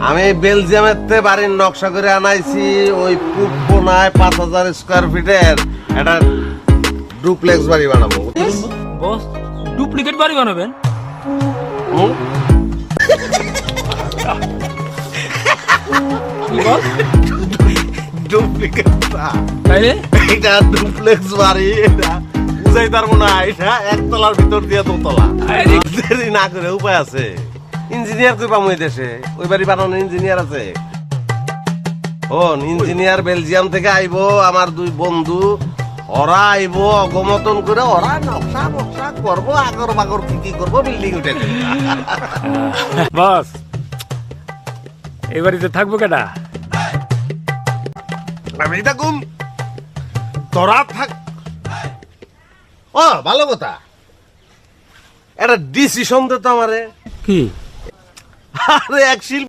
আমি বেলজিয়ামের বাড়ির নকশা করে আনাইছি ওই পুটবোনায় 5000 স্কয়ার ফিটের একটা ডুপ্লেক্স বাড়ি বানাবো। বস ডুপ্লিকেট বাড়ি বানাবেন? হুম? কি বস? ডুপ্লিকেট না, তাইলে এটা ডুপ্লেক্স বাড়ি। এটা বুঝাই পারবো না, এটা একতলার ভিতর দিয়ে দোতলা। দেরি না করে উপায় আছে, ইঞ্জিনিয়ার কই পামু এই দেশে? ওই বাড়ি বানানোর ইঞ্জিনিয়ার আছে। ইঞ্জিনিয়ার বেলজিয়াম থেকে আইবো, আমার দুই বন্ধু, ওরা আইবো অগমতন করে, ওরা নকশা নকশা করবো, আগর বাগর কি করবো, বিল্ডিং উঠে দেবে। বস এই বাড়িতে থাকবো কেডা? আমি থাকুম, তোরা থাক। ও ভালো কথা, একটা ডিসিশন দে তো আমারে। কি? আরে এক শিল্পী